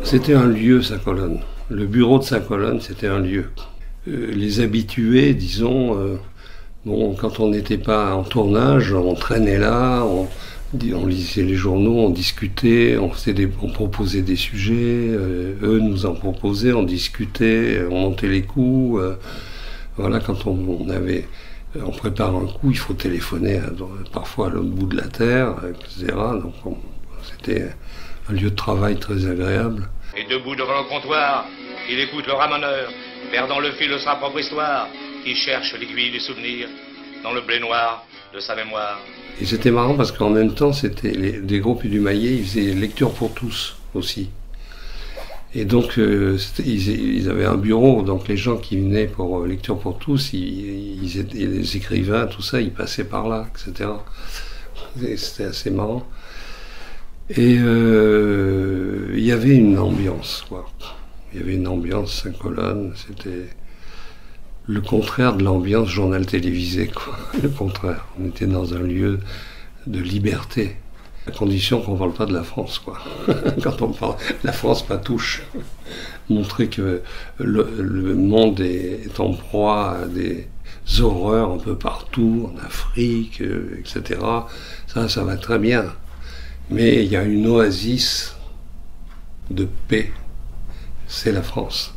C'était un lieu, Saint-Colonne. Le bureau de Saint-Colonne, c'était un lieu. Les habitués, disons, bon, quand on n'était pas en tournage, on traînait là, on lisait les journaux, on discutait, on proposait des sujets, eux nous en proposaient, on discutait, on montait les coups. Voilà, quand on prépare un coup, il faut téléphoner parfois à l'autre bout de la terre, etc. Donc c'était un lieu de travail très agréable. Et debout devant le comptoir, il écoute le ramoneur, perdant le fil de sa propre histoire, qui cherche l'aiguille du souvenir dans le blé noir de sa mémoire. Et c'était marrant parce qu'en même temps, c'était des groupes du Maillet, ils faisaient lecture pour tous aussi. Et donc, ils avaient un bureau, donc les gens qui venaient pour lecture pour tous, les écrivains, tout ça, ils passaient par là, etc. C'était assez marrant. Et il y avait une ambiance, quoi. Il y avait une ambiance Saint-Colonne, c'était le contraire de l'ambiance journal télévisé, quoi. Le contraire. On était dans un lieu de liberté. À condition qu'on ne parle pas de la France, quoi. Quand on parle de la France, pas touche. Montrer que le monde est en proie à des horreurs un peu partout, en Afrique, etc. Ça va très bien. Mais il y a une oasis de paix. C'est la France,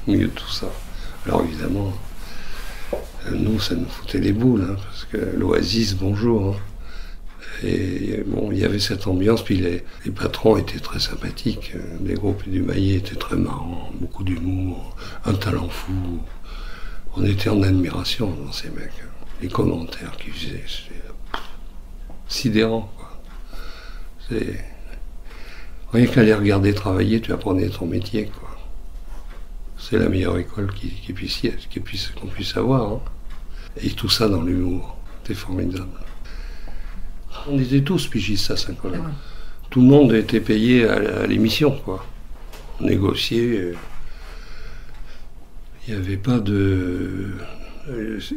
au milieu de tout ça. Alors évidemment, nous, ça nous foutait les boules, hein, parce que l'oasis, bonjour. Hein. Et bon, il y avait cette ambiance, puis les patrons étaient très sympathiques, les groupes du Maillet étaient très marrants, beaucoup d'humour, un talent fou. On était en admiration dans ces mecs. Les commentaires qu'ils faisaient, c'était sidérant, quoi. Rien qu'à les regarder travailler, tu apprenais ton métier, quoi. C'est la meilleure école qu'on puisse avoir. Hein. Et tout ça dans l'humour. C'était formidable. On était tous pigistes à Saint-Colonne. Tout le monde était payé à l'émission, quoi. On négociait. Il n'y avait pas de...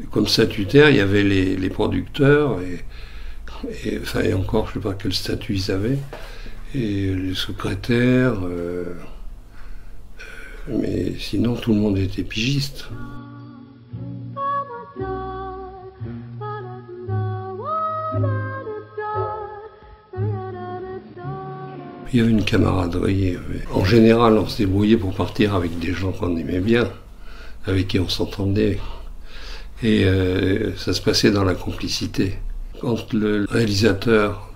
Comme statutaire, il y avait les producteurs, et encore, je ne sais pas quel statut ils avaient, et les secrétaires... mais sinon, tout le monde était pigiste. Il y avait une camaraderie. En général, on se débrouillait pour partir avec des gens qu'on aimait bien, avec qui on s'entendait. Et ça se passait dans la complicité. Quand le réalisateur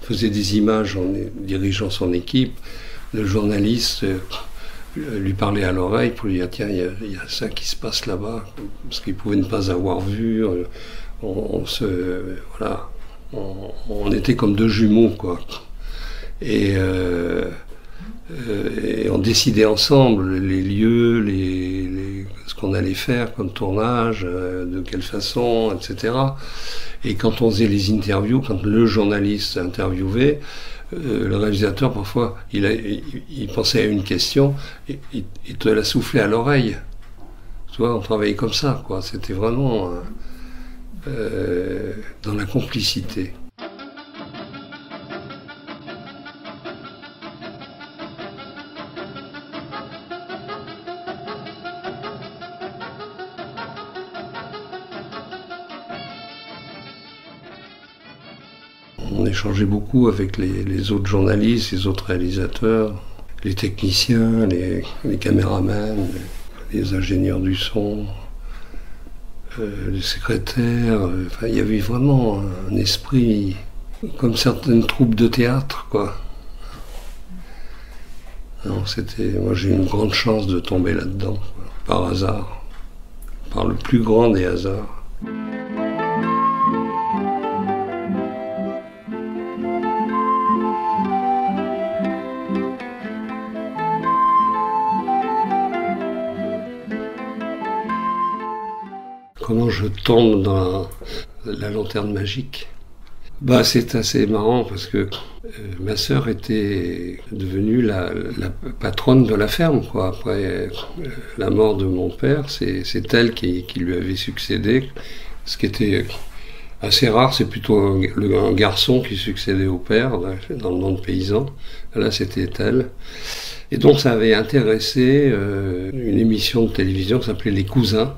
faisait des images en dirigeant son équipe, le journaliste lui parlait à l'oreille pour lui dire tiens, il y a ça qui se passe là-bas, parce qu'il pouvait ne pas avoir vu. On était comme deux jumeaux, quoi. Et on décidait ensemble les lieux, ce qu'on allait faire comme tournage, de quelle façon, etc. Et quand on faisait les interviews, quand le journaliste interviewait, le réalisateur, parfois, il pensait à une question, et il te la soufflait à l'oreille. Tu vois, on travaillait comme ça, quoi. C'était vraiment dans la complicité. On échangeait beaucoup avec les autres journalistes, les autres réalisateurs, les techniciens, les caméramans, les ingénieurs du son, les secrétaires. Enfin, il y avait vraiment un esprit comme certaines troupes de théâtre, quoi. Non, moi, j'ai eu une grande chance de tomber là-dedans, quoi, par hasard, par le plus grand des hasards. Comment je tombe dans la lanterne magique? Bah, c'est assez marrant parce que ma sœur était devenue la patronne de la ferme, quoi. Après la mort de mon père, c'est elle qui lui avait succédé, ce qui était assez rare. C'est plutôt un garçon qui succédait au père dans le monde paysan. Là, c'était elle. Et donc ça avait intéressé une émission de télévision qui s'appelait Les Cousins,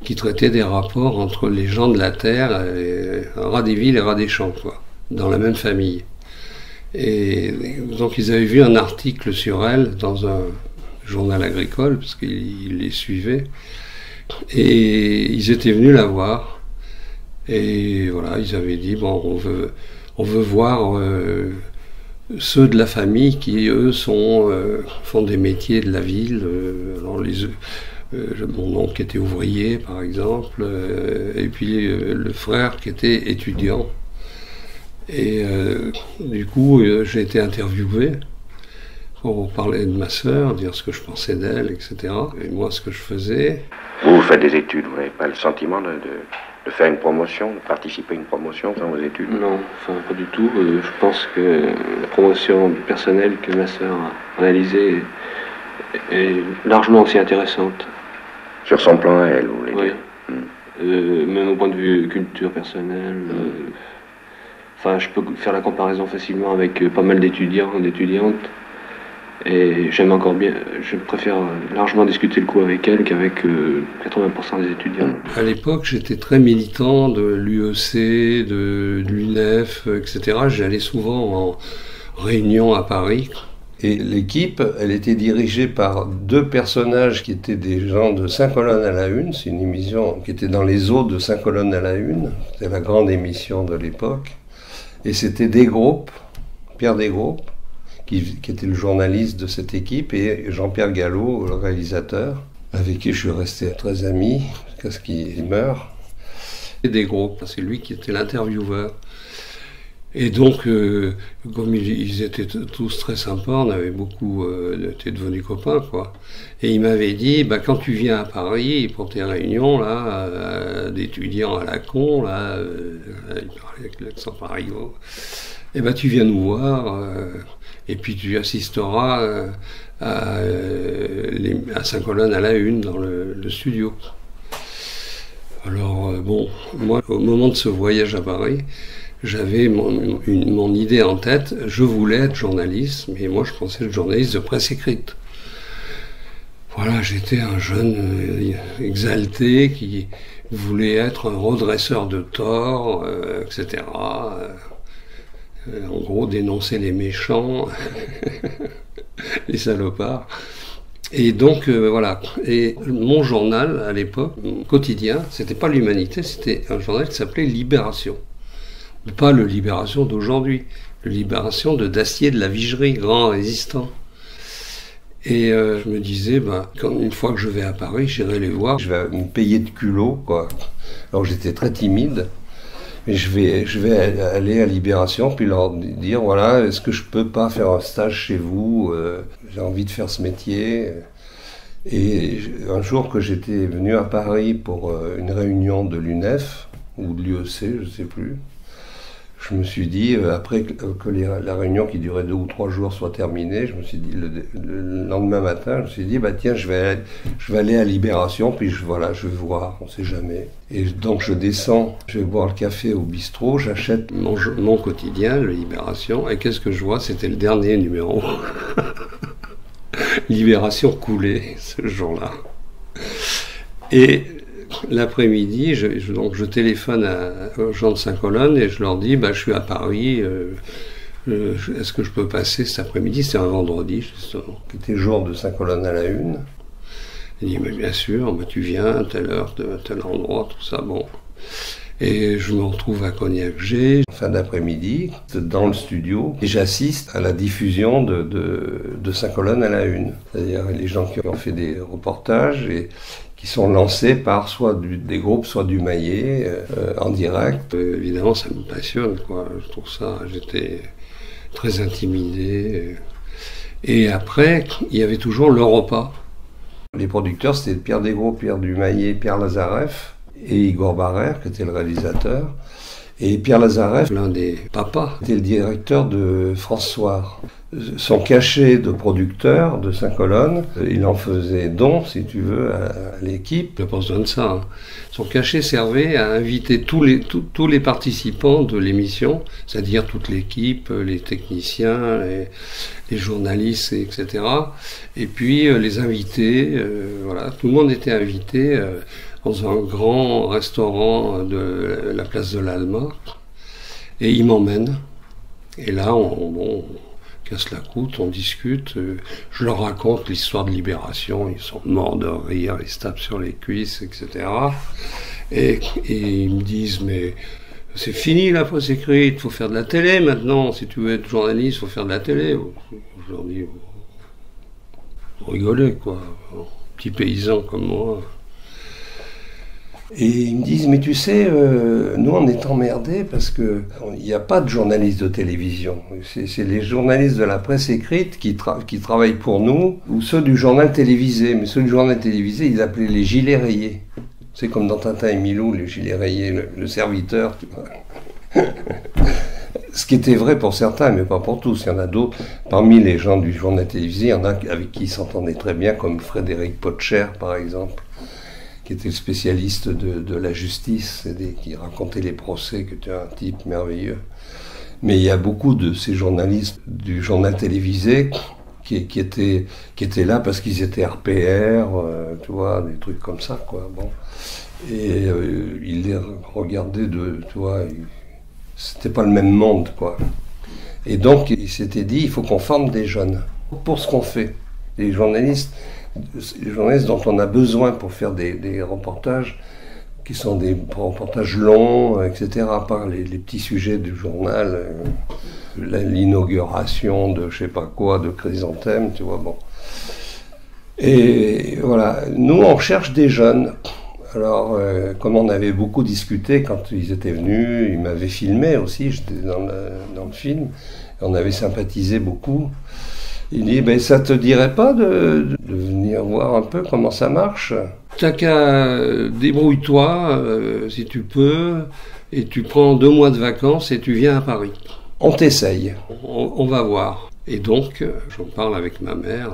qui traitait des rapports entre les gens de la terre, rats des villes et rats des champs, quoi, dans la même famille. Et donc ils avaient vu un article sur elle dans un journal agricole, parce qu'ils les suivaient, et ils étaient venus la voir. Et voilà, ils avaient dit, bon, on veut voir ceux de la famille qui, eux, font des métiers de la ville. Alors mon oncle qui était ouvrier, par exemple, et puis le frère qui était étudiant. Et du coup, j'ai été interviewé pour parler de ma sœur, dire ce que je pensais d'elle, etc. Et moi, ce que je faisais. Vous faites des études, vous n'avez pas le sentiment de faire une promotion, de participer à une promotion dans vos études? Non, enfin pas du tout. Je pense que la promotion du personnel que ma sœur a réalisée est largement aussi intéressante. Sur son plan à elle, vous voulez dire? Oui. Même au point de vue culture personnelle. Enfin, je peux faire la comparaison facilement avec pas mal d'étudiants, d'étudiantes. Et j'aime encore bien, je préfère largement discuter le coup avec elle qu'avec 80% des étudiants. À l'époque, j'étais très militant de l'UEC, de l'UNEF, etc. J'allais souvent en réunion à Paris. Et l'équipe, elle était dirigée par deux personnages qui étaient des gens de 5 colonnes à la une. C'est une émission qui était dans les eaux de 5 colonnes à la une. C'était la grande émission de l'époque. Et c'était Desgroupes, Pierre Desgroupes, qui était le journaliste de cette équipe, et Jean-Pierre Gallo, le réalisateur, avec qui je suis resté très ami, jusqu'à ce qu'il meure. Et Desgroupes, c'est lui qui était l'intervieweur. Et donc, comme ils étaient tous très sympas, on avait beaucoup été devenus copains, quoi. Et il m'avait dit, quand tu viens à Paris pour tes réunions là, d'étudiants à la con, là, il parlait avec l'accent parisot, et tu viens nous voir, et puis tu assisteras à 5 colonnes à la une dans le studio. Alors bon, moi, au moment de ce voyage à Paris, j'avais mon idée en tête. Je voulais être journaliste, mais moi je pensais être journaliste de presse écrite. Voilà, j'étais un jeune exalté qui voulait être un redresseur de tort, etc. En gros, dénoncer les méchants, les salopards. Et donc, voilà. Et mon journal, à l'époque, mon quotidien, c'était pas l'Humanité, c'était un journal qui s'appelait Libération. Pas le Libération d'aujourd'hui, le Libération de Dacier de la Vigerie, grand résistant. Et je me disais, une fois que je vais à Paris, j'irai les voir. Je vais me payer de culot, quoi. Alors j'étais très timide. Mais je vais aller à Libération, puis leur dire, voilà, est-ce que je peux pas faire un stage chez vous? J'ai envie de faire ce métier. Et un jour que j'étais venu à Paris pour une réunion de l'UNEF, ou de l'UEC, je sais plus, je me suis dit, après que la réunion qui durait 2 ou 3 jours soit terminée, je me suis dit, le lendemain matin, je me suis dit, tiens, je vais aller à Libération, puis je vais voir, on sait jamais. Et donc je descends, je vais boire le café au bistrot, j'achète mon quotidien, le Libération, et qu'est-ce que je vois? C'était le dernier numéro. Libération coulée, ce jour-là. Et l'après-midi, je téléphone aux gens de 5 colonnes et je leur dis, je suis à Paris, est-ce que je peux passer cet après-midi? C'était un vendredi, justement, qui était jour de 5 colonnes à la une. Il dit, mais bien sûr, tu viens à telle heure, à tel endroit, tout ça, bon. Et je me retrouve à Cognac-G, fin d'après-midi, dans le studio, et j'assiste à la diffusion de 5 colonnes à la une. C'est-à-dire les gens qui ont fait des reportages et qui sont lancés par soit des groupes, soit du Maillet, en direct. Évidemment, ça me passionne, quoi. Je trouve ça, j'étais très intimidé. Et après, il y avait toujours le repas. Les producteurs, c'était Pierre Desgros, Pierre Dumaillet, Pierre Lazareff et Igor Barrère, qui était le réalisateur. Et Pierre Lazareff, l'un des papas, était le directeur de France Soir. Son cachet de producteur de 5 colonnes, il en faisait don, si tu veux, à l'équipe. Il n'a pas besoin de ça. Hein. Son cachet servait à inviter tous les participants de l'émission, c'est-à-dire toute l'équipe, les techniciens, les journalistes, etc. Et puis les invités, voilà, tout le monde était invité dans un grand restaurant de la place de l'Alma. Et il m'emmène. Et là, on casse la croûte, on discute, je leur raconte l'histoire de Libération, ils sont morts de rire, ils se tapent sur les cuisses, etc. Et ils me disent, mais c'est fini la presse écrite, il faut faire de la télé maintenant, si tu veux être journaliste, il faut faire de la télé. Je leur dis, vous rigolez quoi, petit paysan comme moi. Et ils me disent, mais tu sais, nous on est emmerdés parce qu'il n'y a pas de journalistes de télévision. C'est les journalistes de la presse écrite qui travaillent pour nous, ou ceux du journal télévisé. Mais ceux du journal télévisé, ils appelaient les gilets rayés. C'est comme dans Tintin et Milou, les gilets rayés, le serviteur, tu vois. Ce qui était vrai pour certains, mais pas pour tous. Il y en a d'autres. Parmi les gens du journal télévisé, il y en a avec qui ils s'entendaient très bien, comme Frédéric Potcher, par exemple, qui était le spécialiste de la justice, qui racontait les procès, qui était un type merveilleux. Mais il y a beaucoup de ces journalistes du journal télévisé qui étaient là parce qu'ils étaient RPR, tu vois, des trucs comme ça, quoi. Bon. Et ils les regardaient tu vois, c'était pas le même monde, quoi. Et donc, ils s'étaient dit, il faut qu'on forme des jeunes pour ce qu'on fait. Les journalistes dont on a besoin pour faire des reportages qui sont des reportages longs, etc., par les petits sujets du journal, l'inauguration de je sais pas quoi, de Chrysanthème, tu vois, bon. Et voilà, nous on cherche des jeunes. Alors, comme on avait beaucoup discuté quand ils étaient venus, ils m'avaient filmé aussi, j'étais dans le film, et on avait sympathisé beaucoup. Il dit, ben, ça te dirait pas de venir voir un peu comment ça marche? T'as qu'à débrouille-toi, si tu peux, et tu prends 2 mois de vacances et tu viens à Paris. On t'essaye, on va voir. Et donc, j'en parle avec ma mère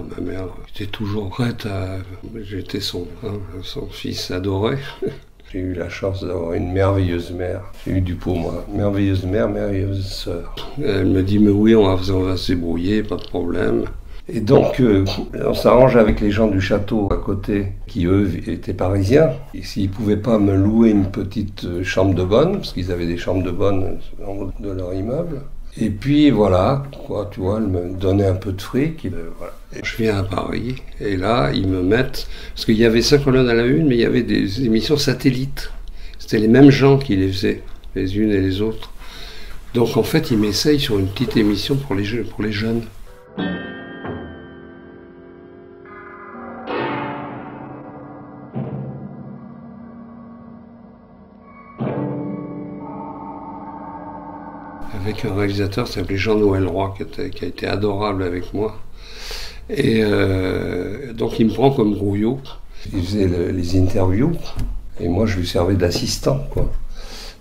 était toujours prête à... J'étais son fils adoré. J'ai eu la chance d'avoir une merveilleuse mère. J'ai eu du pot, moi. Merveilleuse mère, merveilleuse sœur. Elle me dit, mais oui, on va se débrouiller, pas de problème. Et donc, on s'arrange avec les gens du château à côté, qui eux étaient parisiens. Et s'ils ne pouvaient pas me louer une petite chambre de bonne, parce qu'ils avaient des chambres de bonne en haut de leur immeuble. Et puis voilà, quoi, tu vois, ils me donnaient un peu de fric. Voilà. Et je viens à Paris, et là, ils me mettent... Parce qu'il y avait 5 colonnes à la une, mais il y avait des émissions satellites. C'était les mêmes gens qui les faisaient, les unes et les autres. Donc en fait, ils m'essayent sur une petite émission pour les jeunes. Avec un réalisateur qui s'appelait Jean-Noël Roy, qui a été adorable avec moi. Et donc il me prend comme grouillot. Il faisait les interviews, et moi je lui servais d'assistant, quoi.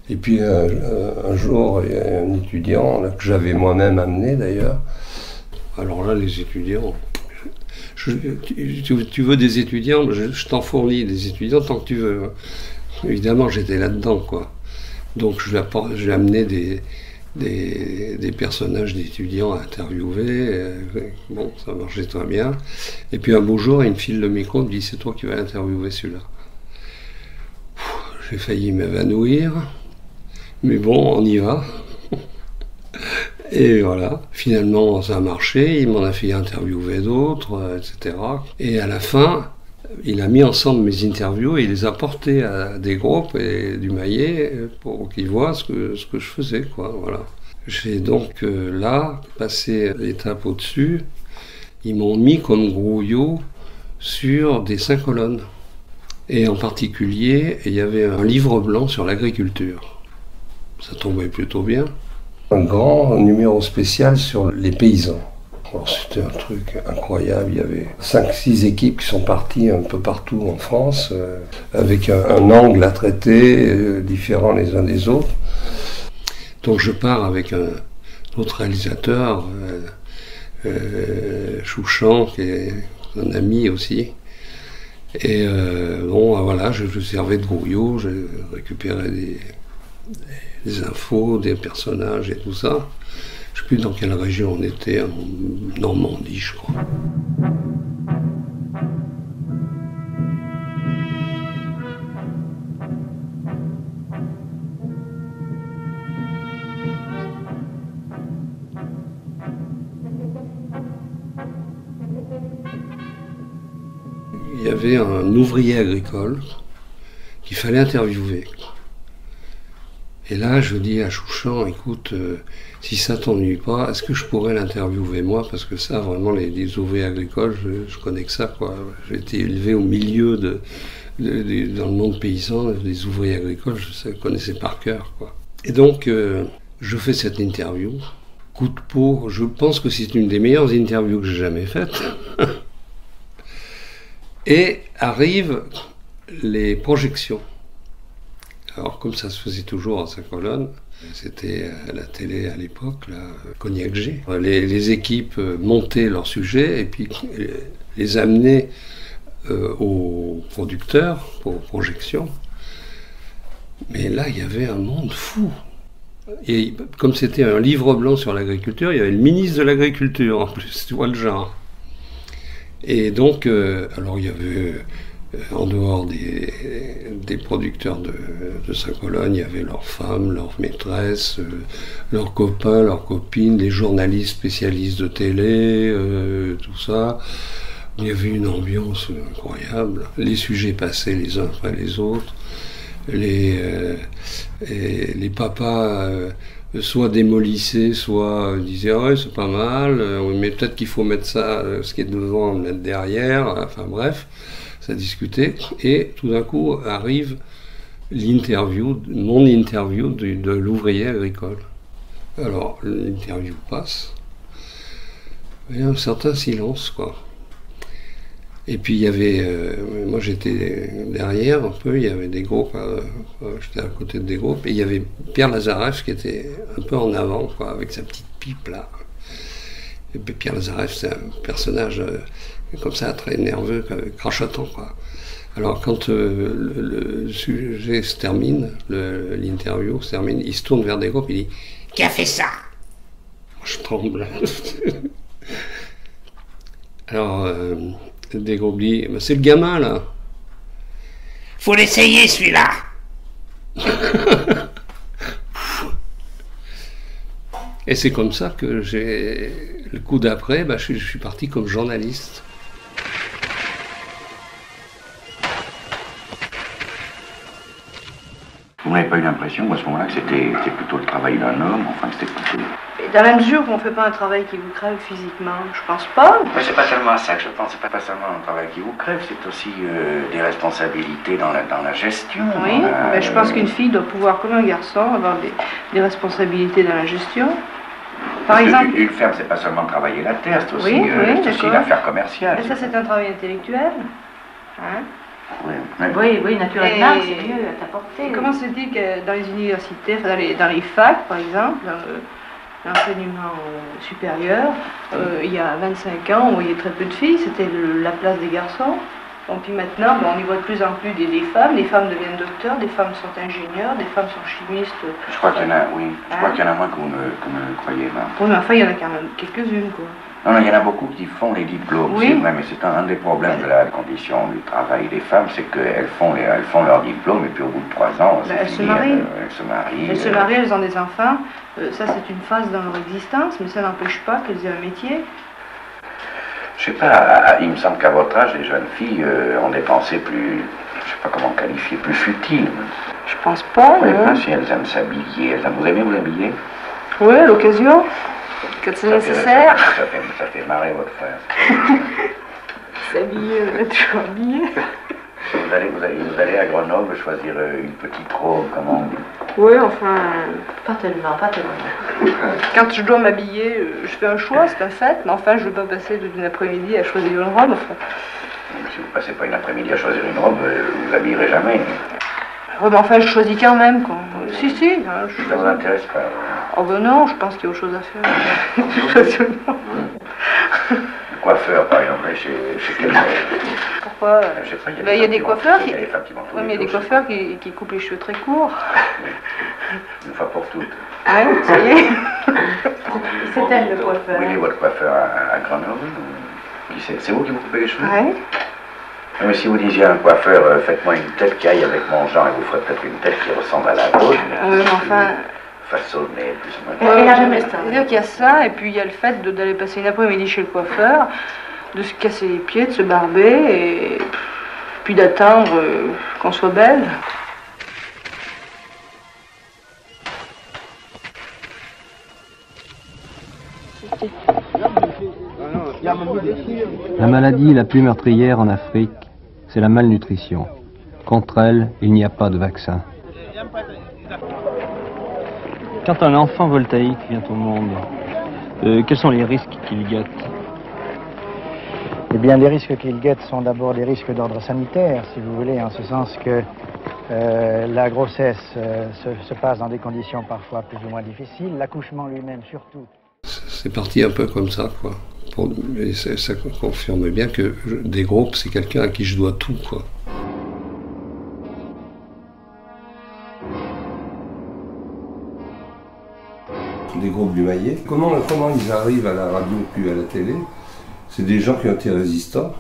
Et puis un jour, il y a un étudiant là, que j'avais moi-même amené d'ailleurs. Alors là, les étudiants... Tu veux des étudiants, je t'en fournis des étudiants tant que tu veux. Évidemment, j'étais là-dedans, quoi. Donc je lui ai amené des personnages d'étudiants à interviewer. Bon, ça marchait très bien. Et puis un beau jour, il me file le micro, il me dit, c'est toi qui vas interviewer celui-là. J'ai failli m'évanouir, mais bon, on y va. Et voilà, finalement ça a marché, il m'en a fait interviewer d'autres, etc. Et à la fin, il a mis ensemble mes interviews et il les a portées à des groupes et du Maillet pour qu'ils voient ce que je faisais, quoi, voilà. J'ai donc là passé l'étape au-dessus. Ils m'ont mis comme grouillot sur des 5 colonnes. Et en particulier, il y avait un livre blanc sur l'agriculture. Ça tombait plutôt bien. Un grand numéro spécial sur les paysans. Alors, c'était un truc incroyable. Il y avait 5-6 équipes qui sont parties un peu partout en France, avec un angle à traiter, différent les uns des autres. Donc je pars avec un autre réalisateur, Chouchan, qui est un ami aussi. Et bon, voilà, je servais de grouillot, je récupérais des infos, des personnages et tout ça. Je ne sais plus dans quelle région on était, en Normandie, je crois. Il y avait un ouvrier agricole qu'il fallait interviewer. Et là, je dis à Chouchan, écoute, si ça t'ennuie pas, est-ce que je pourrais l'interviewer moi? Parce que ça, vraiment, les ouvriers agricoles, je connais que ça, quoi. J'ai été élevé au milieu dans le monde paysan, des ouvriers agricoles, je connaissais par cœur, quoi. Et donc, je fais cette interview. Coup de peau, je pense que c'est une des meilleures interviews que j'ai jamais faites. Et arrivent les projections. Alors, comme ça se faisait toujours à Saint-Colonne, c'était à la télé à l'époque, Cognac G. Les équipes montaient leurs sujets et puis les amenaient aux producteurs pour projection. Mais là, il y avait un monde fou. Et comme c'était un livre blanc sur l'agriculture, il y avait le ministre de l'Agriculture en plus, tu vois le genre. Et donc, alors il y avait, en dehors des producteurs de Saint-Colonne, il y avait leurs femmes, leurs maîtresses, leurs copains, leurs copines, les journalistes spécialistes de télé, tout ça. Il y avait une ambiance incroyable. Les sujets passaient les uns après les autres. Les papas soit démolissaient, soit disaient ouais c'est pas mal, mais peut-être qu'il faut mettre ça, ce qui est devant, mettre derrière, enfin bref, ça discutait, et tout d'un coup arrive l'interview, mon interview de l'ouvrier agricole. Alors l'interview passe, il y a un certain silence, quoi. Et puis il y avait, moi j'étais derrière un peu, il y avait des groupes, j'étais à côté des groupes, et il y avait Pierre Lazareff qui était un peu en avant, quoi, avec sa petite pipe là. Et puis Pierre Lazareff, c'est un personnage comme ça, très nerveux, crachotant, quoi. Alors quand le sujet se termine, l'interview se termine, il se tourne vers des groupes, il dit « Qui a fait ça ?» Moi je tremble. Alors... des groupes disent, bah, c'est le gamin là. Faut l'essayer celui-là. Et c'est comme ça que j'ai le coup d'après, bah, je suis parti comme journaliste. Vous n'avez pas eu l'impression à ce moment-là que c'était plutôt le travail d'un homme, enfin que c'était plutôt... Dans la mesure où on ne fait pas un travail qui vous crève physiquement, je pense pas. Mais c'est pas seulement ça que je pense, c'est pas seulement un travail qui vous crève, c'est aussi des responsabilités dans la gestion. Oui, mais je pense qu'une fille doit pouvoir, comme un garçon, avoir des responsabilités dans la gestion. Par exemple... Une ferme, c'est pas seulement travailler la terre, c'est aussi, l'affaire commerciale. Et ça, c'est un travail intellectuel. Hein? Oui, naturellement, c'est mieux à t'apporter. Comment se dit que dans les universités, dans les facs, par exemple, l'enseignement supérieur, il y a 25 ans, on voyait très peu de filles, c'était la place des garçons. Bon, puis maintenant, on y voit de plus en plus des femmes. Les femmes deviennent docteurs, des femmes sont ingénieurs, des femmes sont chimistes. Je crois qu'il y en a, oui. Je crois qu'il y en a moins que vous ne croyez. Oui, mais enfin, il y en a quand même quelques-unes, quoi. Non, il y en a beaucoup qui font les diplômes, oui. C'est vrai, mais c'est un des problèmes de la condition du travail des femmes, c'est qu'elles font leur diplôme et puis au bout de 3 ans, elles se marient. Elles se marient, elles ont des enfants. Ça, c'est une phase dans leur existence, mais ça n'empêche pas qu'elles aient un métier. Je sais pas, il me semble qu'à votre âge, les jeunes filles ont des pensées plus, je sais pas comment qualifier, plus futiles. Je pense pas, oui, si elles aiment s'habiller, vous aimez vous habiller? Oui, à l'occasion, quand c'est nécessaire. Ça fait marrer votre frère. S'habiller, toujours habillé. Vous allez à Grenoble choisir une petite robe, comment on dit? Oui, enfin... Pas tellement. Quand je dois m'habiller, je fais un choix, c'est un fait, mais enfin, je ne veux pas passer toute une après-midi à choisir une robe. Enfin. Si vous ne passez pas une après-midi à choisir une robe, vous ne vous habillerez jamais. Oui, mais enfin, je choisis quand même, quoi. Si, si. Ça vous intéresse pas? Oh ben non, je pense qu'il y a autre chose à faire. Le coiffeur, par exemple, chez quelqu'un. Pourquoi? Je sais pas, Il y a des coiffeurs qui... Il y a des femmes qui vont Oui, mais il y a des coiffeurs qui coupent les cheveux très courts. Une fois pour toutes. Ah oui, ça y est. C'est elle le coiffeur. Oui, il est votre coiffeur à Grenoble. C'est vous qui vous coupez les cheveux? Oui. Mais si vous disiez à un coiffeur, faites-moi une tête qui aille avec mon genre, il vous ferait peut-être une tête qui ressemble à la vôtre. Enfin... Façonnée, plus ou moins. Elle a jamais ça. C'est-à-dire qu'il y a ça, et puis il y a le fait d'aller passer une après-midi chez le coiffeur, de se casser les pieds, de se barber, et puis d'attendre qu'on soit belle. La maladie la plus meurtrière en Afrique, c'est la malnutrition. Contre elle, il n'y a pas de vaccin. Quand un enfant voltaïque vient au monde, quels sont les risques qu'il guette? Eh bien, les risques qu'il guette sont d'abord des risques d'ordre sanitaire, si vous voulez, en ce sens que la grossesse se passe dans des conditions parfois plus ou moins difficiles, l'accouchement lui-même surtout. C'est parti un peu comme ça, quoi. Et ça confirme bien que des groupes, c'est quelqu'un à qui je dois tout, quoi. Des groupes du Maillet. Comment ils arrivent à la radio puis à la télé? C'est des gens qui ont été résistants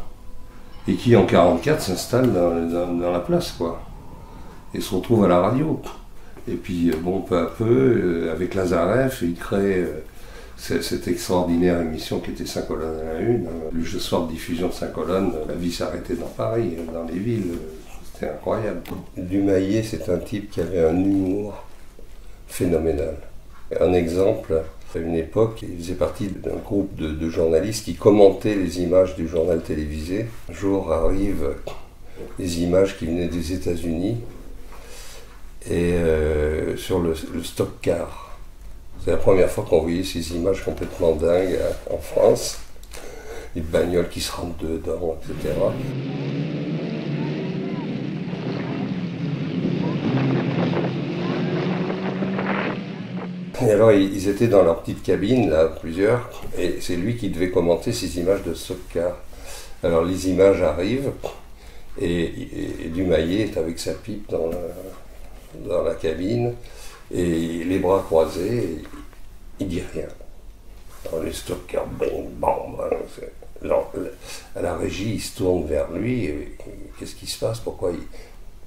et qui en 1944 s'installent dans la place, quoi. Et se retrouvent à la radio. Et puis, bon, peu à peu, avec Lazareff, ils créent cette extraordinaire émission qui était 5 colonnes à la une. Le soir de diffusion de 5 colonnes, la vie s'arrêtait dans Paris, dans les villes. C'était incroyable. Dumaillet, c'est un type qui avait un humour phénoménal. Un exemple, à une époque, il faisait partie d'un groupe de journalistes qui commentaient les images du journal télévisé. Un jour arrivent des images qui venaient des États-Unis et sur le stock car. C'est la première fois qu'on voyait ces images complètement dingues en France. Les bagnoles qui se rentrent dedans, etc. Et alors ils étaient dans leur petite cabine, là, plusieurs, et c'est lui qui devait commenter ces images de stock car. Alors les images arrivent, et Dumaillet est avec sa pipe dans la cabine, et les bras croisés, et il dit rien. Dans les stock car, bang, bang, à la régie, il se tourne vers lui, et qu'est-ce qui se passe, pourquoi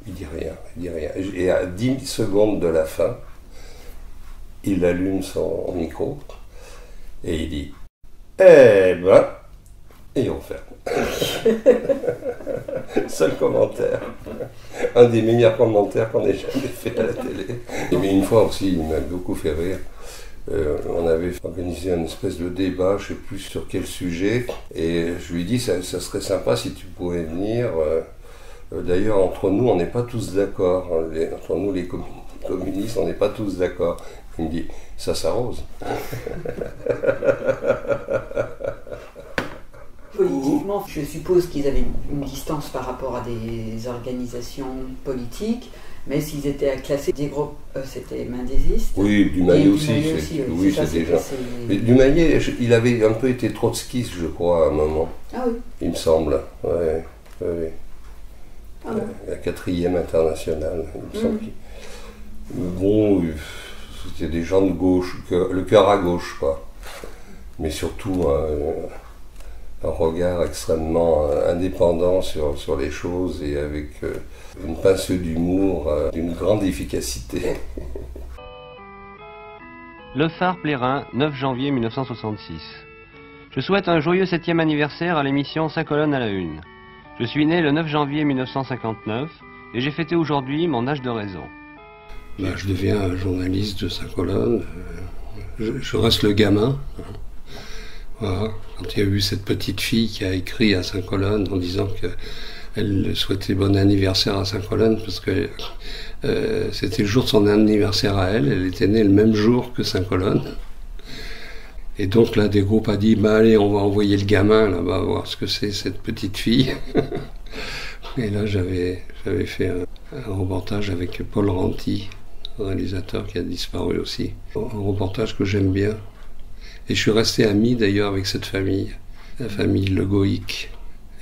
il dit rien, il dit rien. Et à 10 secondes de la fin, il allume son micro et il dit « Eh ben !» et on ferme. Seul commentaire. Un des meilleurs commentaires qu'on ait jamais fait à la télé. Mais une fois aussi, il m'a beaucoup fait rire. On avait organisé une espèce de débat, je ne sais plus sur quel sujet, et je lui ai dit ça serait sympa si tu pouvais venir. D'ailleurs, entre nous, on n'est pas tous d'accord. Entre nous, les communistes, on n'est pas tous d'accord. Il me dit, ça s'arrose. Politiquement, je suppose qu'ils avaient une distance par rapport à des organisations politiques, mais s'ils étaient classés des groupes, c'était mendésistes. Oui, Dumaillet aussi. Oui, c'est déjà. Mais Dumaillet, il avait un peu été trotskiste, je crois, à un moment. Ah oui. Il me semble. Ouais. Ah bon. La 4e internationale, il me semble. Bon, c'était des gens de gauche, le cœur à gauche, quoi. Mais surtout un regard extrêmement indépendant sur les choses et avec une pincée d'humour d'une grande efficacité. Le Phare Plérin, 9 janvier 1966. Je souhaite un joyeux 7e anniversaire à l'émission 5 colonnes à la une. Je suis né le 9 janvier 1959 et j'ai fêté aujourd'hui mon âge de raison. Ben, je deviens un journaliste de 5 colonnes. Je reste le gamin. Voilà. Quand il y a eu cette petite fille qui a écrit à 5 colonnes en disant qu'elle souhaitait bon anniversaire à 5 colonnes parce que c'était le jour de son anniversaire à elle. Elle était née le même jour que 5 colonnes. Et donc l'un des groupes a dit bah, allez, on va envoyer le gamin là-bas voir ce que c'est cette petite fille. Et là j'avais fait un reportage avec Paul Ranty un réalisateur qui a disparu aussi. Un reportage que j'aime bien. Et je suis resté ami d'ailleurs avec cette famille, la famille Le Goïc,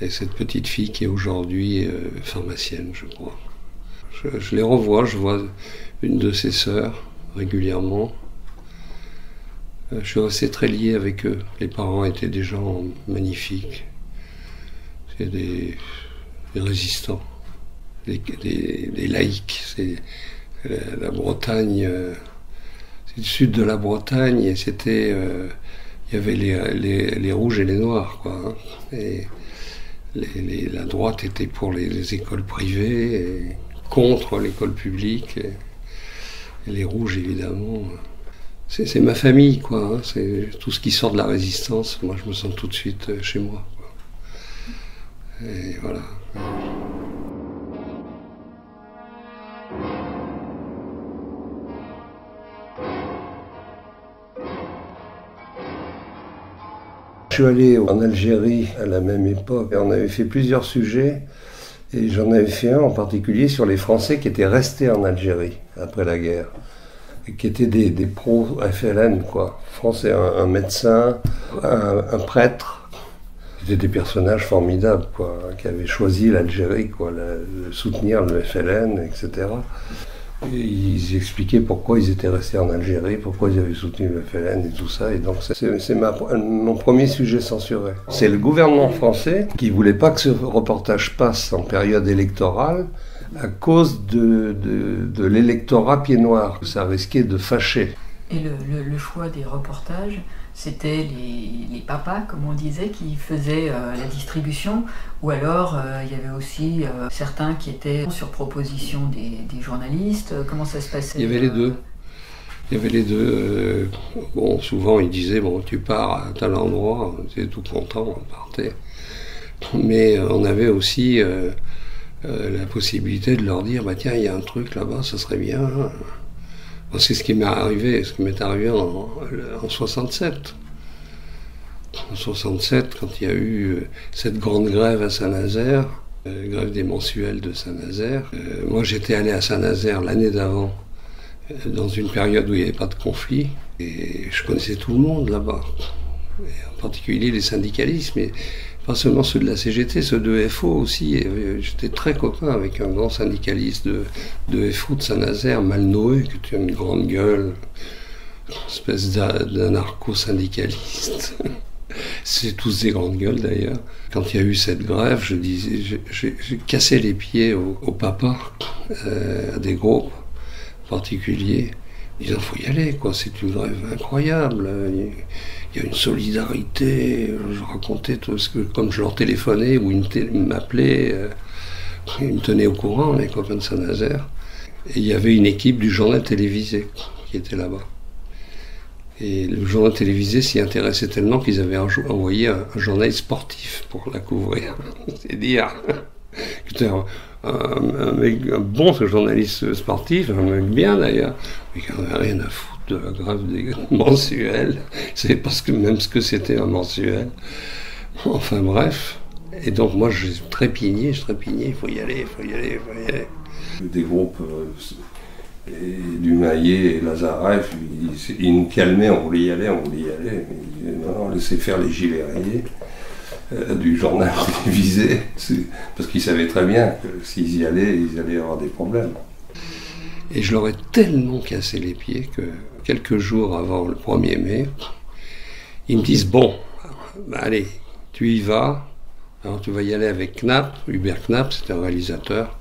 et cette petite fille qui est aujourd'hui pharmacienne, je crois. Je les revois, je vois une de ses sœurs régulièrement. Je suis resté très lié avec eux. Les parents étaient des gens magnifiques. C'est des résistants, des laïcs. C'est la Bretagne, c'est le sud de la Bretagne, et c'était, il y avait les rouges et les noirs, quoi. Hein. Et la droite était pour les écoles privées, et contre l'école publique, et les rouges évidemment. C'est ma famille, quoi. Hein. C'est tout ce qui sort de la résistance. Moi, je me sens tout de suite chez moi, quoi. Et voilà. Je suis allé en Algérie à la même époque. On avait fait plusieurs sujets. Et j'en avais fait un en particulier sur les Français qui étaient restés en Algérie après la guerre. Et qui étaient des pro-FLN, quoi. Français, un médecin, un prêtre. C'était des personnages formidables, quoi, qui avaient choisi l'Algérie, quoi, soutenir le FLN, etc. Et ils expliquaient pourquoi ils étaient restés en Algérie, pourquoi ils avaient soutenu le FLN et tout ça. Et donc c'est mon premier sujet censuré. C'est le gouvernement français qui ne voulait pas que ce reportage passe en période électorale à cause de l'électorat pied noir. Ça risquait de fâcher. Et le choix des reportages, c'était les papas, comme on disait, qui faisaient la distribution, ou alors il y avait aussi certains qui étaient sur proposition des journalistes. Comment ça se passait? Il y avait les deux. Il y avait les deux. Bon, souvent ils disaient, bon, tu pars à tel endroit, on était tout content, on partait. Mais on avait aussi la possibilité de leur dire, bah tiens, il y a un truc là-bas, ça serait bien. C'est ce qui m'est arrivé, en 67. En 67, quand il y a eu cette grande grève à Saint-Nazaire, grève des mensuels de Saint-Nazaire. Moi, j'étais allé à Saint-Nazaire l'année d'avant, dans une période où il n'y avait pas de conflit, et je connaissais tout le monde là-bas, et en particulier les syndicalistes, mais pas seulement ceux de la CGT, ceux de FO aussi. J'étais très copain avec un grand syndicaliste de FO de Saint-Nazaire, Malnoé, qui a une grande gueule, une espèce d'anarcho-syndicaliste. C'est tous des grandes gueules d'ailleurs. Quand il y a eu cette grève, j'ai cassé les pieds au papa, à des groupes particuliers, disant faut y aller, quoi, c'est une grève incroyable. Il y a une solidarité. Je racontais tout ce que, comme je leur téléphonais ou ils m'appelaient, ils me tenaient au courant, les copains de Saint-Nazaire. Et il y avait une équipe du journal télévisé qui était là-bas. Et le journal télévisé s'y intéressait tellement qu'ils avaient envoyé un journaliste sportif pour la couvrir. C'est dire. C'était un mec bon, ce journaliste sportif, un mec bien d'ailleurs, mais qui n'avait rien à foutre de la grève des mensuels. C'est parce que même ce que c'était un mensuel. Enfin bref. Et donc moi je trépignais, il faut y aller. Des groupes du Maillet et Lazareff, ils nous calmaient, on voulait y aller. Mais non, laissez faire les gilets rayés du journal télévisé, parce qu'ils savaient très bien que s'ils y allaient, ils allaient avoir des problèmes. Et je leur ai tellement cassé les pieds que quelques jours avant le 1er mai, ils me disent, bon, bah allez, tu y vas, alors tu vas y aller avec Knapp, Hubert Knapp, c'était un réalisateur,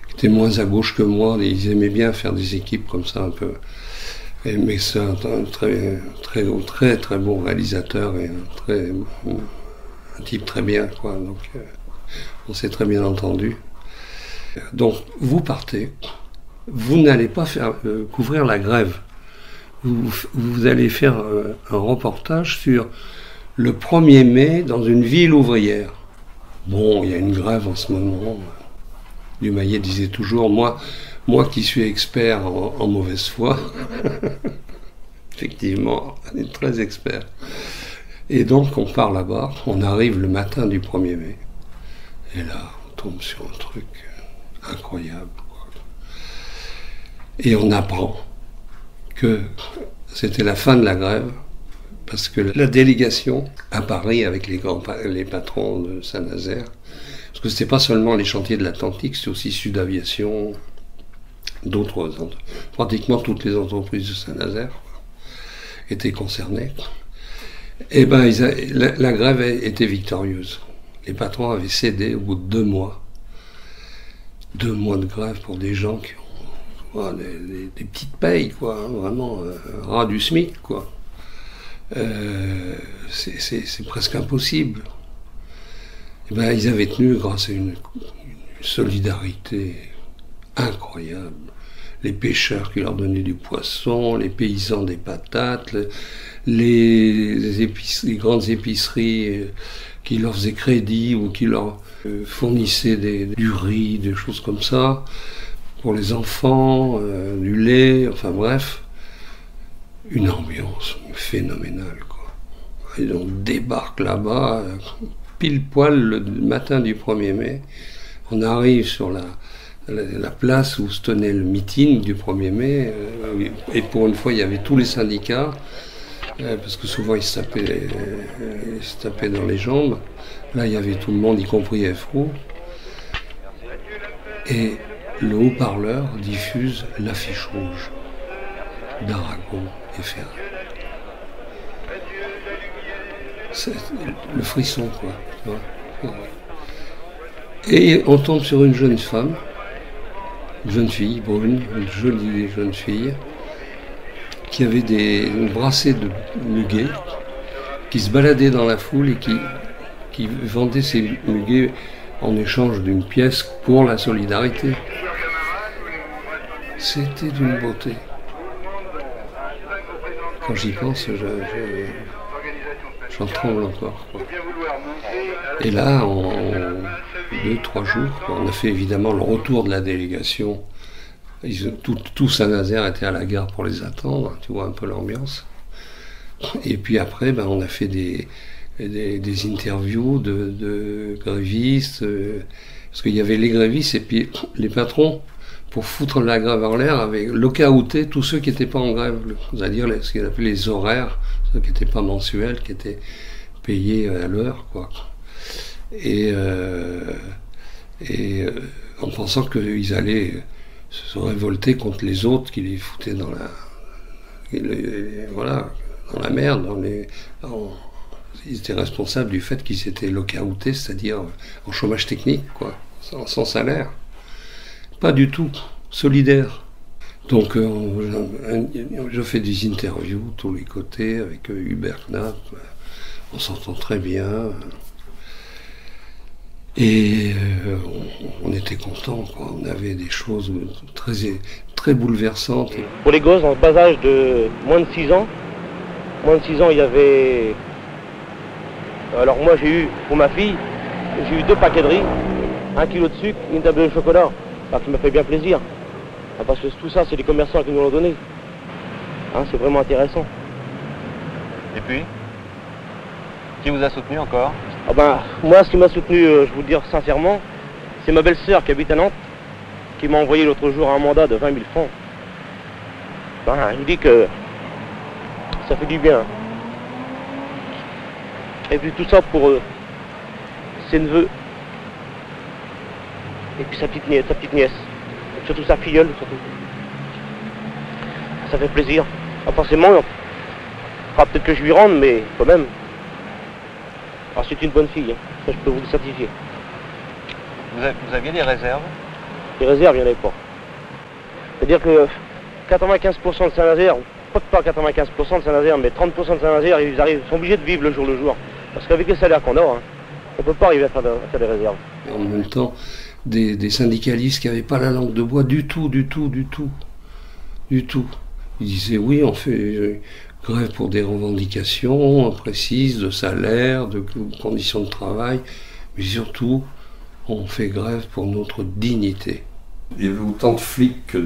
qui était moins à gauche que moi, et ils aimaient bien faire des équipes comme ça un peu. Mais c'est un très bon réalisateur et un type très bien, quoi. Donc on s'est très bien entendu. Donc vous partez, vous n'allez pas couvrir la grève. Vous allez faire un reportage sur le 1er mai dans une ville ouvrière. Bon, il y a une grève en ce moment. Dumayet disait toujours, moi qui suis expert en mauvaise foi, effectivement, on est très expert. Et donc on part là-bas, on arrive le matin du 1er mai, et là on tombe sur un truc incroyable. Et on apprend que c'était la fin de la grève, parce que la délégation à Paris avec les patrons de Saint-Nazaire, parce que c'était pas seulement les chantiers de l'Atlantique, c'était aussi Sud Aviation, pratiquement toutes les entreprises de Saint-Nazaire étaient concernées. Et ben la grève était victorieuse. Les patrons avaient cédé au bout de 2 mois. 2 mois de grève pour des gens qui ont des petites payes, quoi, hein, vraiment ras du SMIC, quoi. C'est presque impossible. Et ben, ils avaient tenu grâce à une solidarité incroyable. Les pêcheurs qui leur donnaient du poisson, les paysans des patates, les grandes épiceries qui leur faisaient crédit ou qui leur fournissaient du riz, des choses comme ça, pour les enfants, du lait, enfin bref, une ambiance phénoménale, quoi. Et on débarque là-bas, pile poil le matin du 1er mai, on arrive sur la place où se tenait le meeting du 1er mai, et pour une fois il y avait tous les syndicats, parce que souvent ils se tapaient dans les jambes. Là il y avait tout le monde, y compris FO, et le haut-parleur diffuse l'affiche rouge d'Aragon et Ferré. C'est le frisson, quoi. Et on tombe sur une jeune femme, une jeune fille brune, une jolie jeune fille, qui avait une brassée de muguet, qui se baladait dans la foule et qui vendait ses muguets en échange d'une pièce pour la solidarité. C'était d'une beauté. Quand j'y pense, j'en tremble encore, quoi. Et là, en 2-3 jours, on a fait évidemment le retour de la délégation. Tout Saint-Nazaire était à la gare pour les attendre, tu vois un peu l'ambiance. Et puis après, on a fait des interviews de grévistes, parce qu'il y avait les grévistes et puis les patrons, pour foutre la grève en l'air, avaient lockouté tous ceux qui n'étaient pas en grève, c'est-à-dire ce qu'ils appelaient les horaires, ceux qui n'étaient pas mensuels, qui étaient payés à l'heure, quoi. Et en pensant qu'ils allaient se révolter contre les autres qui les foutaient dans la merde, ils étaient responsables du fait qu'ils étaient lockoutés, c'est-à-dire en chômage technique, quoi, sans salaire. Pas du tout, solidaire. Donc je fais des interviews de tous les côtés avec Hubert Knapp, on s'entend très bien. Et on était contents, quoi. On avait des choses très bouleversantes. Pour les gosses, en bas âge de moins de 6 ans, il y avait... Alors moi j'ai eu, pour ma fille, j'ai eu 2 paquets de riz, 1 kilo de sucre, une table de chocolat. Alors qui m'a fait bien plaisir. Parce que tout ça, c'est les commerçants qui nous l'ont donné. C'est vraiment intéressant. Et puis, qui vous a soutenu encore? Moi, ce qui m'a soutenu, je vous le dire sincèrement, c'est ma belle-sœur qui habite à Nantes, qui m'a envoyé l'autre jour un mandat de 20 000 francs. Je vous dis que ça fait du bien. Et puis tout ça pour ses neveux. Et puis sa petite nièce. Surtout sa filleule, surtout. Ça fait plaisir. Forcément, peut-être que je lui rende, mais quand même. C'est une bonne fille, ça je peux vous le certifier. Vous aviez des réserves? Les réserves, il n'y en avait pas. C'est-à-dire que 95% de Saint-Nazaire, pas 95% de Saint-Nazaire, mais 30% de Saint-Nazaire, ils sont obligés de vivre le jour le jour. Parce qu'avec les salaires qu'on a, on ne peut pas arriver à faire des réserves. Et en même temps, des syndicalistes qui n'avaient pas la langue de bois du tout. Ils disaient oui, on fait grève pour des revendications précises de salaire, de conditions de travail, mais surtout, on fait grève pour notre dignité. Il y avait autant de flics que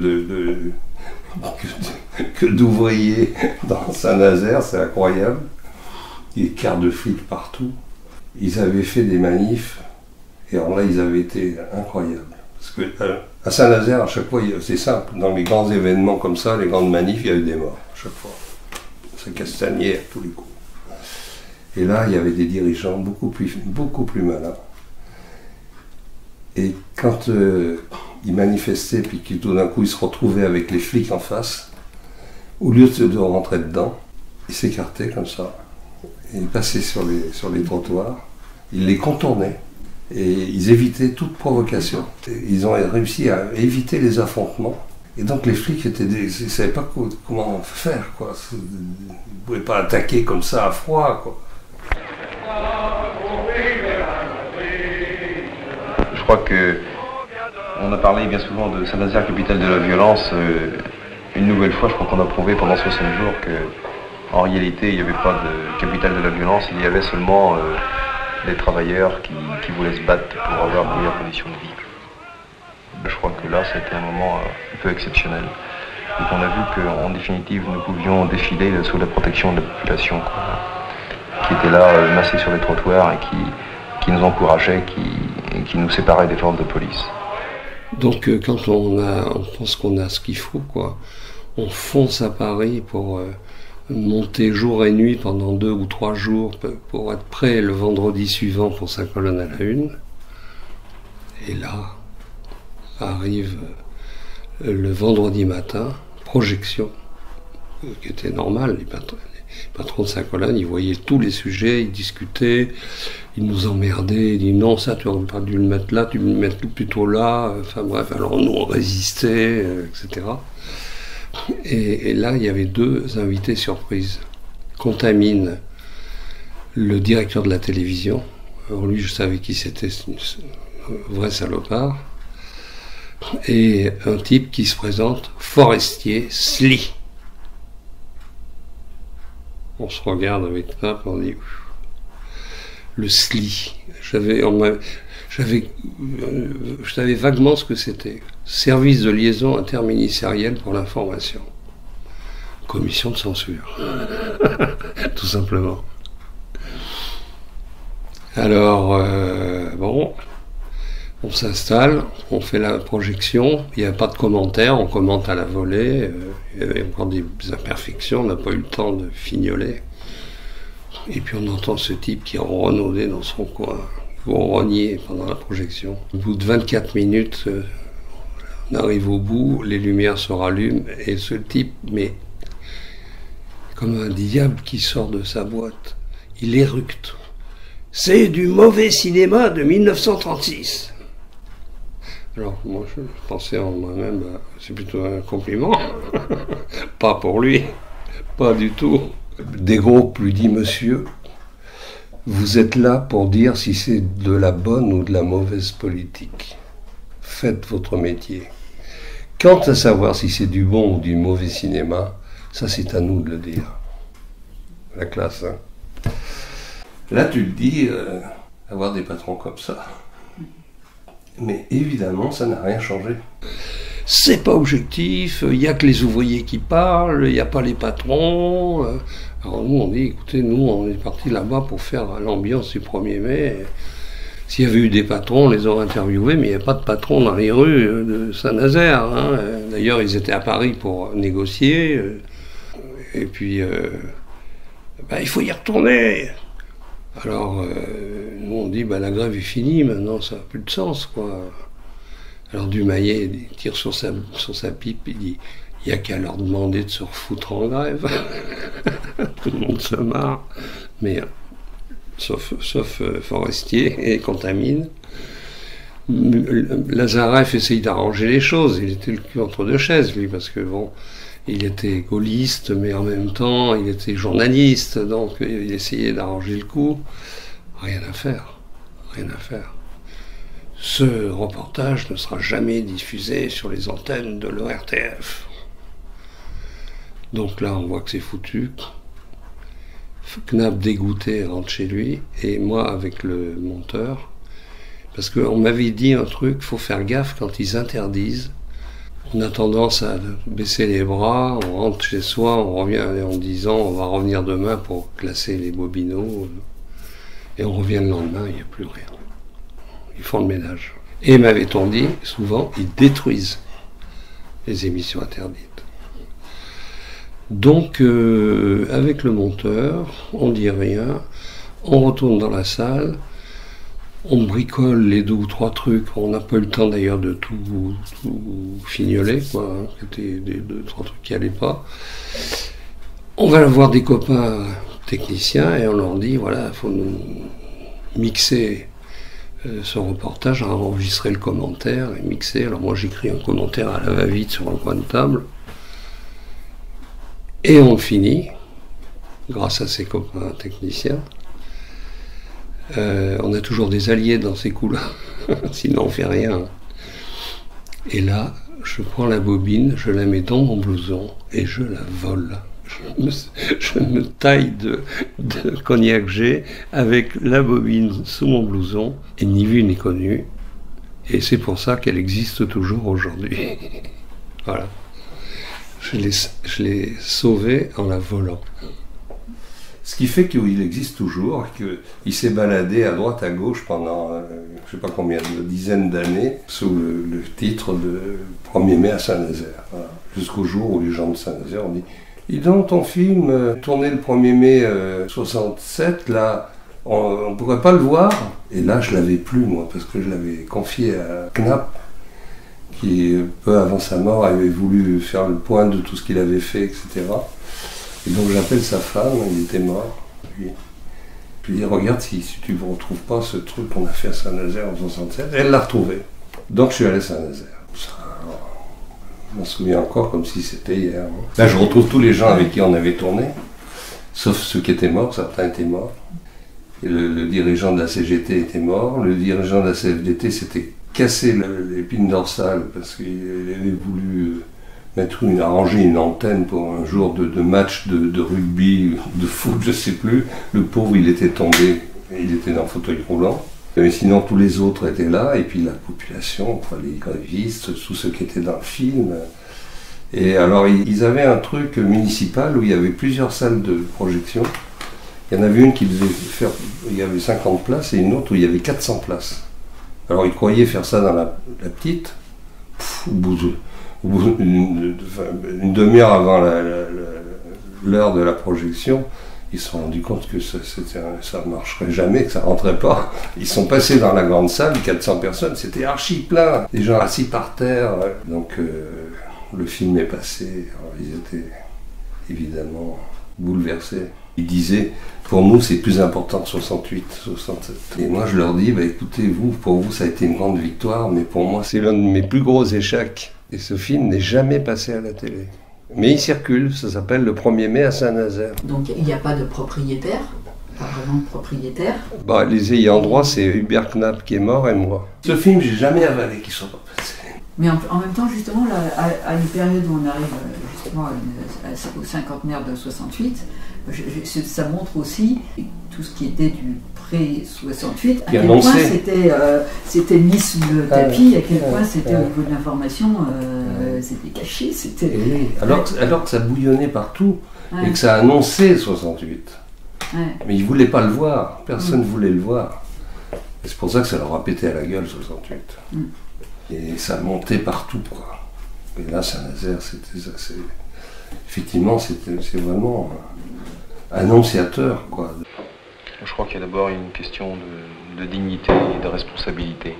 d'ouvriers dans Saint-Nazaire, c'est incroyable. Des quarts de flics partout. Ils avaient fait des manifs, et alors là, ils avaient été incroyables. Parce que À Saint-Nazaire, à chaque fois, c'est simple, dans les grands événements comme ça, les grandes manifs, il y a eu des morts, à chaque fois. Ça castagnait à tous les coups. Et là, il y avait des dirigeants beaucoup plus malins. Et quand ils manifestaient, puis que tout d'un coup ils se retrouvaient avec les flics en face, au lieu de rentrer dedans, ils s'écartaient comme ça. Et ils passaient sur les trottoirs, ils les contournaient et ils évitaient toute provocation. Ils ont réussi à éviter les affrontements. Et donc les flics ne savaient pas comment faire, quoi. Ils ne pouvaient pas attaquer comme ça à froid, quoi. Je crois que on a parlé bien souvent de Saint-Nazaire, capitale de la violence. Une nouvelle fois, je crois qu'on a prouvé pendant 60 jours que, en réalité, il n'y avait pas de capitale de la violence. Il y avait seulement des travailleurs qui voulaient se battre pour avoir de meilleures conditions de vie. Je crois que là, c'était un moment un peu exceptionnel. Et qu'on a vu qu'en définitive, nous pouvions défiler sous la protection de la population, quoi, qui était là, massée sur les trottoirs et qui nous encourageait, qui nous séparait des forces de police. Donc quand on pense qu'on a ce qu'il faut, quoi, on fonce à Paris pour monter jour et nuit pendant 2 ou 3 jours pour être prêt le vendredi suivant pour sa colonne à la une. Et là arrive le vendredi matin, projection, qui était normale. Les patrons de sa colonne, ils voyaient tous les sujets, ils discutaient, ils nous emmerdaient, ils disaient non, ça tu n'aurais pas dû le mettre là, tu le mettre plutôt là, enfin bref, alors nous on résistait, etc. Et là, il y avait 2 invités surprises. Contamine, le directeur de la télévision, alors lui je savais qui c'était, c'est un vrai salopard, et un type qui se présente, Forestier Sly. On se regarde avec ça, on dit le SLI. Je savais vaguement ce que c'était. Service de liaison interministérielle pour l'information. Commission de censure. Tout simplement. Alors, bon, on s'installe, on fait la projection, il n'y a pas de commentaires, on commente à la volée, il y avait encore des imperfections, on n'a pas eu le temps de fignoler. Et puis on entend ce type qui renaudait dans son coin, ronnier pendant la projection. Au bout de 24 minutes, on arrive au bout, les lumières se rallument, et ce type, mais comme un diable qui sort de sa boîte, il éructe. C'est du mauvais cinéma de 1936. Alors moi je pensais en moi-même, c'est plutôt un compliment, pas pour lui, pas du tout. Des groupes lui dit, monsieur, vous êtes là pour dire si c'est de la bonne ou de la mauvaise politique. Faites votre métier. Quant à savoir si c'est du bon ou du mauvais cinéma, ça c'est à nous de le dire. La classe, hein. Là tu te dis, avoir des patrons comme ça. Mais évidemment, ça n'a rien changé. C'est pas objectif, il n'y a que les ouvriers qui parlent, il n'y a pas les patrons. Alors nous, on dit, écoutez, nous, on est partis là-bas pour faire l'ambiance du 1er mai. S'il y avait eu des patrons, on les aurait interviewés, mais il n'y a pas de patrons dans les rues de Saint-Nazaire. Hein. D'ailleurs, ils étaient à Paris pour négocier. Et puis, il faut y retourner. Alors, nous on dit, la grève est finie, maintenant ça n'a plus de sens, quoi. Alors Dumayet tire sur sa pipe, il dit, il n'y a qu'à leur demander de se refoutre en grève. Tout le monde se marre, mais sauf Forestier et Contamine. Lazareff essaye d'arranger les choses, il était le cul entre 2 chaises, lui, parce que bon, il était gaulliste, mais en même temps, il était journaliste, donc il essayait d'arranger le coup. Rien à faire, rien à faire. Ce reportage ne sera jamais diffusé sur les antennes de l'ORTF. Donc là, on voit que c'est foutu. Knapp dégoûté rentre chez lui, et moi avec le monteur, parce qu'on m'avait dit un truc, il faut faire gaffe quand ils interdisent. On a tendance à baisser les bras, on rentre chez soi, on revient en disant on va revenir demain pour classer les bobineaux, et on revient le lendemain, il n'y a plus rien. Ils font le ménage. Et m'avait-on dit, souvent, ils détruisent les émissions interdites. Donc, avec le monteur, on dit rien, on retourne dans la salle, on bricole les 2 ou 3 trucs, on n'a pas eu le temps d'ailleurs de tout fignoler, quoi, hein, c'était des 2 ou 3 trucs qui n'allaient pas. On va voir des copains techniciens et on leur dit, voilà, il faut nous mixer ce reportage, enregistrer le commentaire et mixer. Alors moi j'écris un commentaire à la va-vite sur un coin de table. Et on finit, grâce à ces copains techniciens. On a toujours des alliés dans ces coups-là, sinon on fait rien. Et là, je prends la bobine, je la mets dans mon blouson et je la vole. Je me taille de cognac G avec la bobine sous mon blouson, et ni vu ni connu. Et c'est pour ça qu'elle existe toujours aujourd'hui. Voilà. Je l'ai sauvée en la volant. Ce qui fait qu'il existe toujours, qu'il s'est baladé à droite à gauche pendant je ne sais pas combien de dizaines d'années sous le titre de 1er mai à Saint-Nazaire. Voilà. Jusqu'au jour où les gens de Saint-Nazaire ont dit « Dis donc, ton film, tourné le 1er mai 67, là, on ne pourrait pas le voir ?» Et là, je ne l'avais plus, moi, parce que je l'avais confié à Knapp, qui, peu avant sa mort, avait voulu faire le point de tout ce qu'il avait fait, etc. Et donc j'appelle sa femme, il était mort. Puis je lui dis, regarde si tu ne retrouves pas ce truc qu'on a fait à Saint-Nazaire en 67. Elle l'a retrouvé. Donc je suis allé à Saint-Nazaire. Je m'en souviens encore comme si c'était hier. Là je retrouve tous les gens avec qui on avait tourné, sauf ceux qui étaient morts, certains étaient morts. Et le dirigeant de la CGT était mort, le dirigeant de la CFDT s'était cassé l'épine dorsale parce qu'il avait voulu arranger une antenne pour un jour de match de rugby, de foot, je sais plus. Le pauvre, il était tombé, il était dans le fauteuil roulant. Mais sinon, tous les autres étaient là, et puis la population, enfin, les grévistes, tous ceux qui étaient dans le film. Et alors, ils avaient un truc municipal où il y avait plusieurs salles de projection. Il y en avait une qui devait faire, il y avait 50 places, et une autre où il y avait 400 places. Alors, ils croyaient faire ça dans la petite, au bout une demi-heure avant l'heure de la projection, ils se sont rendus compte que ça ne marcherait jamais, que ça ne rentrait pas. Ils sont passés dans la grande salle, 400 personnes, c'était archi plein, des gens assis par terre. Donc le film est passé, alors, ils étaient évidemment bouleversés. Ils disaient, pour nous c'est plus important que 68, 67. Et moi je leur dis, bah, écoutez, pour vous ça a été une grande victoire, mais pour moi c'est l'un de mes plus gros échecs. Et ce film n'est jamais passé à la télé. Mais il circule, ça s'appelle le 1er mai à Saint-Nazaire. Donc il n'y a pas de propriétaire, pas vraiment de propriétaire. Bah, les ayants droit, c'est Hubert Knapp qui est mort et moi. Ce film, j'ai jamais avalé qu'il soit pas passé. Mais en même temps, justement, là, à une période où on arrive justement au cinquantenaire de 68, ça montre aussi tout ce qui était du pré-68, à quel point c'était mis sous le tapis, à quel point c'était au niveau de l'information, c'était caché, c'était... Oui, alors que ça bouillonnait partout, et que ça annonçait 68. Ouais. Mais ils ne voulaient pas le voir, personne ne voulait le voir. Et c'est pour ça que ça leur a pété à la gueule, 68. Et ça montait partout, quoi. Et là, Saint-Nazaire, effectivement, c'est vraiment annonciateur, quoi. Je crois qu'il y a d'abord une question de dignité et de responsabilité.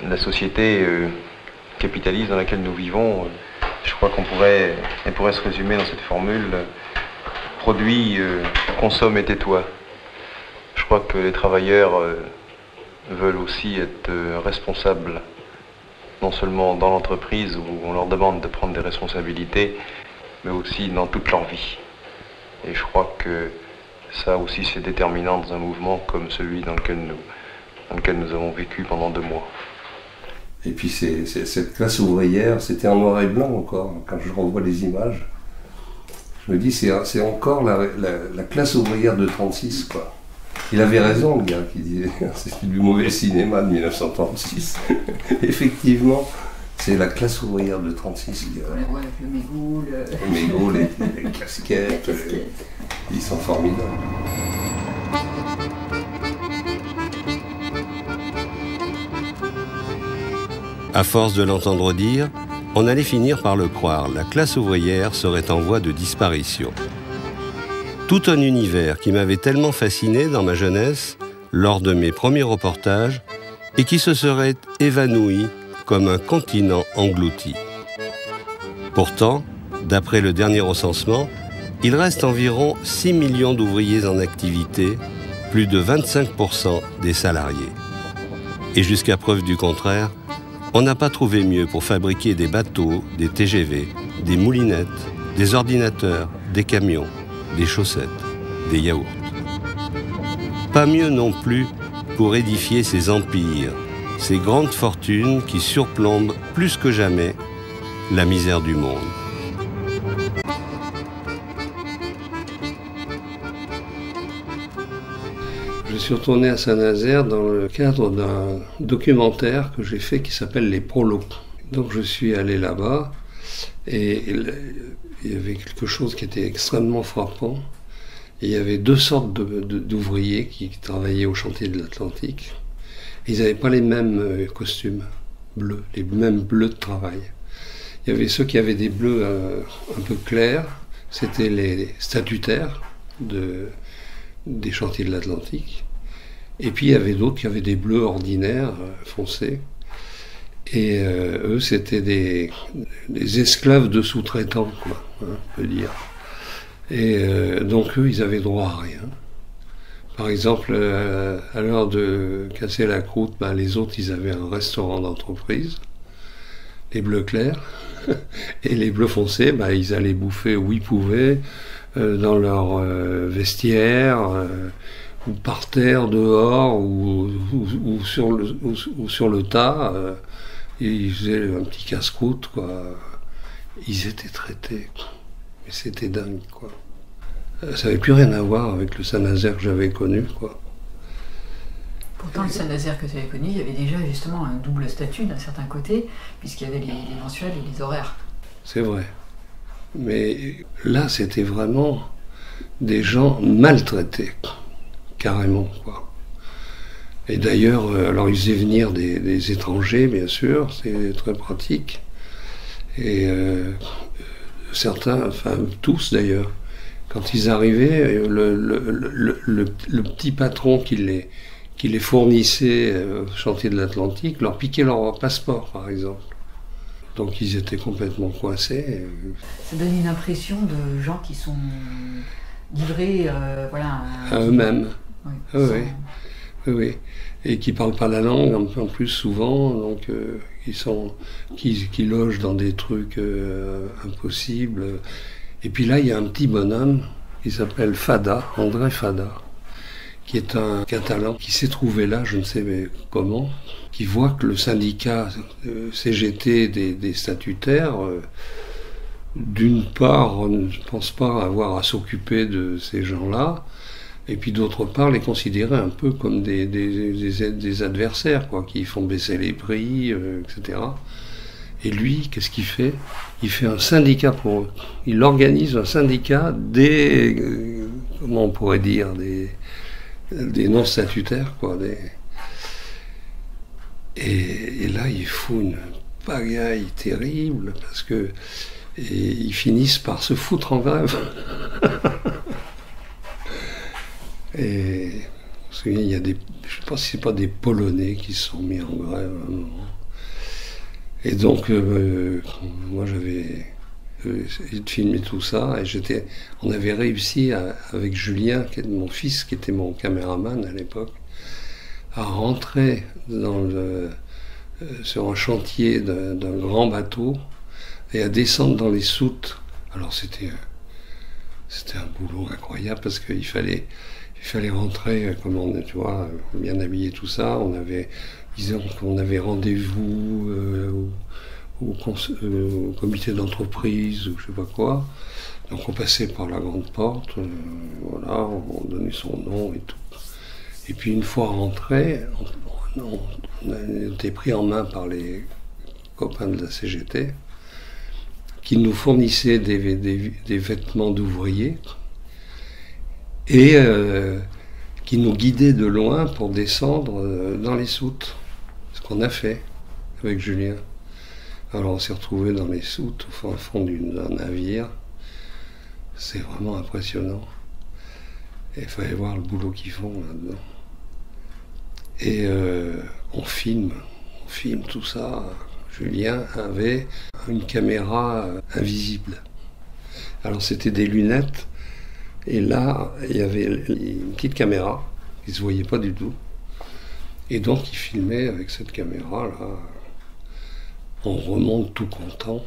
La société capitaliste dans laquelle nous vivons, je crois elle pourrait se résumer dans cette formule produis, consomme et tais-toi. Je crois que les travailleurs veulent aussi être responsables, non seulement dans l'entreprise où on leur demande de prendre des responsabilités, mais aussi dans toute leur vie. Et je crois que ça aussi c'est déterminant dans un mouvement comme celui dans lequel nous avons vécu pendant 2 mois. Et puis cette classe ouvrière, c'était en noir et blanc encore, quand je revois les images. Je me dis, c'est encore la classe ouvrière de 36, quoi. Il avait raison, le gars, qui disait c'est du mauvais cinéma de 1936. Effectivement, c'est la classe ouvrière de 36. Ouais, le mégot, les mégots, les casquettes, ils sont formidables. À force de l'entendre dire, on allait finir par le croire, la classe ouvrière serait en voie de disparition. Tout un univers qui m'avait tellement fasciné dans ma jeunesse, lors de mes premiers reportages, et qui se serait évanoui comme un continent englouti. Pourtant, d'après le dernier recensement, il reste environ 6 millions d'ouvriers en activité, plus de 25% des salariés. Et jusqu'à preuve du contraire, on n'a pas trouvé mieux pour fabriquer des bateaux, des TGV, des moulinettes, des ordinateurs, des camions, des chaussettes, des yaourts. Pas mieux non plus pour édifier ces empires, ces grandes fortunes qui surplombent plus que jamais la misère du monde. Je suis retourné à Saint-Nazaire dans le cadre d'un documentaire que j'ai fait qui s'appelle Les Prolos. Donc je suis allé là-bas et il y avait quelque chose qui était extrêmement frappant. Il y avait deux sortes d'ouvriers qui travaillaient au chantier de l'Atlantique. Ils n'avaient pas les mêmes costumes bleus, les mêmes bleus de travail. Il y avait ceux qui avaient des bleus un peu clairs, c'était les statutaires des chantiers de l'Atlantique. Et puis il y avait d'autres qui avaient des bleus ordinaires, foncés. Et eux, c'était des esclaves de sous-traitants, quoi, hein, on peut dire. Et donc eux, ils avaient droit à rien. Par exemple, à l'heure de casser la croûte, ben, les autres, ils avaient un restaurant d'entreprise, les bleus clairs, et les bleus foncés, ben, ils allaient bouffer où ils pouvaient, dans leur vestiaire, ou par terre, dehors, ou sur le tas. Ils faisaient un petit casse-croûte, quoi. Ils étaient traités, quoi. Mais c'était dingue, quoi. Ça n'avait plus rien à voir avec le Saint-Nazaire que j'avais connu, quoi. Pourtant, le Saint-Nazaire que tu avais connu, il y avait déjà justement un double statut d'un certain côté, puisqu'il y avait les mensuels et les horaires. C'est vrai. Mais là, c'était vraiment des gens maltraités, carrément, quoi. Et d'ailleurs, alors ils faisaient venir des étrangers, bien sûr, c'est très pratique. Et certains, enfin tous d'ailleurs, quand ils arrivaient, le petit patron qui les fournissait au chantier de l'Atlantique leur piquait leur passeport, par exemple. Donc ils étaient complètement coincés. Ça donne une impression de gens qui sont livrés voilà, à eux-mêmes. Oui, oui. Oui, oui. Et qui ne parlent pas la langue en plus souvent, donc qui logent dans des trucs impossibles. Et puis là, il y a un petit bonhomme qui s'appelle Fada, André Fada, qui est un Catalan qui s'est trouvé là, je ne sais comment, qui voit que le syndicat CGT des statutaires, d'une part, ne pense pas avoir à s'occuper de ces gens-là, et puis d'autre part, les considérer un peu comme des adversaires, quoi, qui font baisser les prix, etc. Et lui, qu'est-ce qu'il fait? Il fait un syndicat pour eux. Il organise un syndicat comment on pourrait dire, des non-statutaires, quoi. Et là, il faut une pagaille terrible, parce que ils finissent par se foutre en grève. Et je me souviens, il y a je ne sais pas si c'est pas des Polonais qui se sont mis en grève à un moment. Et donc, moi j'avais essayé de filmer tout ça, et on avait réussi avec Julien, qui est mon fils, qui était mon caméraman à l'époque, à rentrer sur un chantier d'un grand bateau et à descendre dans les soutes. Alors c'était un boulot incroyable, parce qu'il fallait rentrer, tu vois, bien habillé, tout ça. Disons qu'on avait rendez-vous au comité d'entreprise, ou je sais pas quoi. Donc on passait par la grande porte, voilà, on donnait son nom et tout. Et puis une fois rentré, on a été pris en main par les copains de la CGT, qui nous fournissaient des vêtements d'ouvriers, et qui nous guidaient de loin pour descendre dans les soutes. Ce qu'on a fait. avec Julien. Alors on s'est retrouvés dans les soutes, au fond d'un navire. C'est vraiment impressionnant. Et il fallait voir le boulot qu'ils font là-dedans. Et on filme tout ça. Julien avait une caméra invisible. Alors c'était des lunettes, et là il y avait une petite caméra qui ne se voyait pas du tout. Et donc il filmait avec cette caméra-là. On remonte tout content.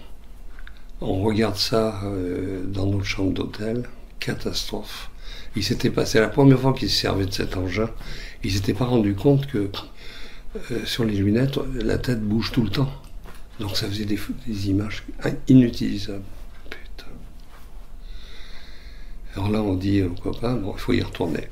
On regarde ça dans notre chambre d'hôtel. Catastrophe. Il s'était passé, la première fois qu'il se servait de cet engin, il ne s'était pas rendu compte que sur les lunettes, la tête bouge tout le temps. Donc ça faisait des images inutilisables. Putain. Alors là, on dit au copain, bon, il faut y retourner.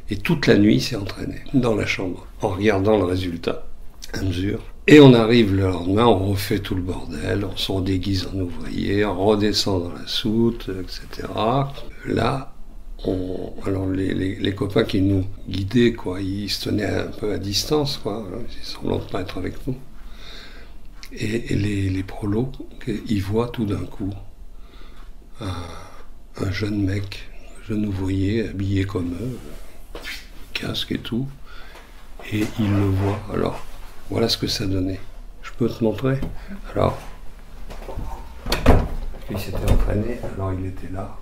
Et toute la nuit, il s'est entraîné dans la chambre, en regardant le résultat à mesure. Et on arrive le lendemain, on refait tout le bordel, on se redéguise en ouvrier, on redescend dans la soute, etc. Là, alors les copains qui nous guidaient, quoi, ils se tenaient un peu à distance, quoi, ils semblaient pas être avec nous. Et les prolos, ils voient tout d'un coup un jeune mec, un jeune ouvrier, habillé comme eux, casque et tout, et ils le voient. Alors, voilà ce que ça donnait. Je peux te montrer? Alors, il s'était entraîné, alors il était là,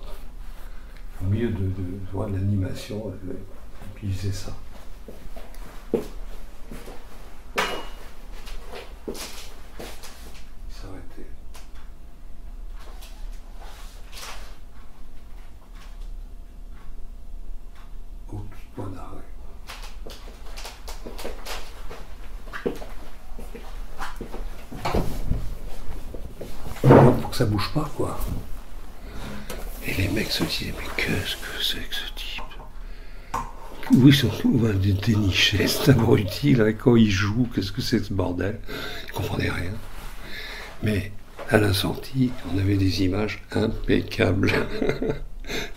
au milieu de l'animation, et puis il faisait ça. Il s'arrêtait. Au point d'arrêt. Pour que ça bouge pas, quoi. Et les mecs se disaient, mais qu'est-ce que c'est que ce type? Où on va le dénicher, cet abruti, là, quand il joue, qu'est-ce que c'est ce bordel? Ils comprenaient rien. Mais à la sortie, on avait des images impeccables.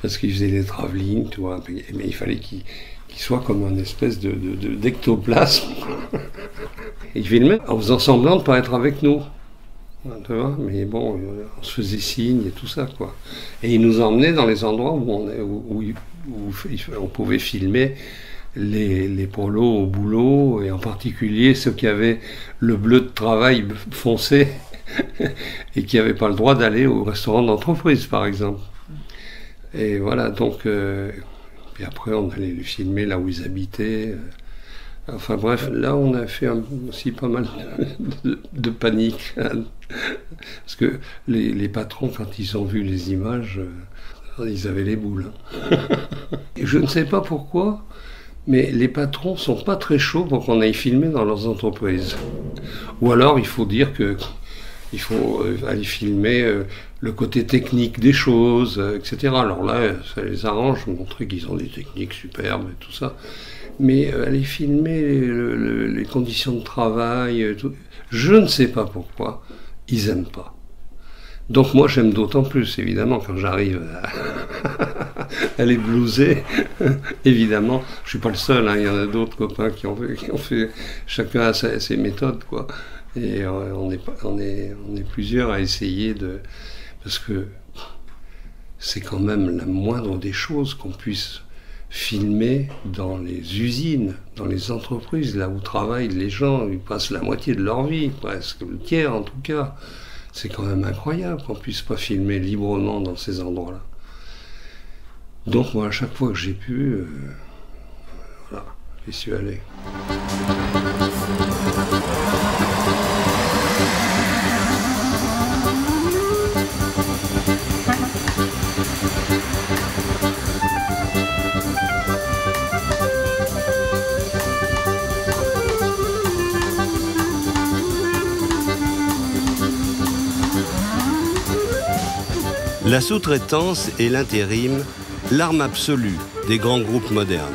Parce qu'il faisait des travelling, tu vois, mais il fallait qu'il soit comme un espèce d'ectoplasme. Il filmait en faisant semblant de ne pas être avec nous. Tu vois, mais bon, on se faisait signe et tout ça, quoi. Et il nous emmenait dans les endroits où on pouvait filmer les prolos au boulot, et en particulier ceux qui avaient le bleu de travail foncé et qui n'avaient pas le droit d'aller au restaurant d'entreprise, par exemple. Et voilà, donc, et après on allait les filmer là où ils habitaient. Enfin bref, là on a fait aussi pas mal de panique. Parce que les patrons, quand ils ont vu les images, ils avaient les boules. Et je ne sais pas pourquoi, mais les patrons sont pas très chauds pour qu'on aille filmer dans leurs entreprises. Ou alors il faut dire il faut aller filmer le côté technique des choses, etc. Alors là, ça les arrange, montrer qu'ils ont des techniques superbes et tout ça. Mais aller filmer les conditions de travail, tout, je ne sais pas pourquoi, ils n'aiment pas. Donc moi j'aime d'autant plus, évidemment, quand j'arrive à les blouser. Évidemment, je suis pas le seul, hein, il y en a d'autres copains qui ont fait chacun a ses méthodes, quoi. Et on est plusieurs à essayer de... Parce que c'est quand même la moindre des choses qu'on puisse filmer dans les usines, dans les entreprises, là où travaillent les gens, ils passent la moitié de leur vie, presque le tiers en tout cas. C'est quand même incroyable qu'on puisse pas filmer librement dans ces endroits-là. Donc moi, à chaque fois que j'ai pu, voilà, j'y suis allé. La sous-traitance et l'intérim, l'arme absolue des grands groupes modernes.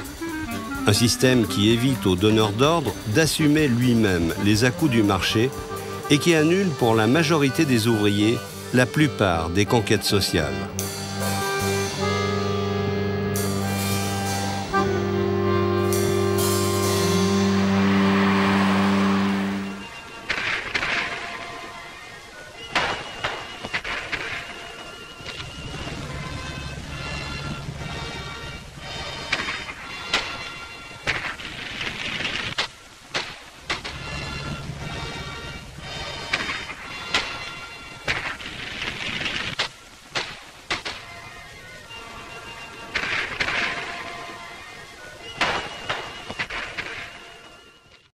Un système qui évite au donneur d'ordre d'assumer lui-même les à-coups du marché et qui annule pour la majorité des ouvriers la plupart des conquêtes sociales.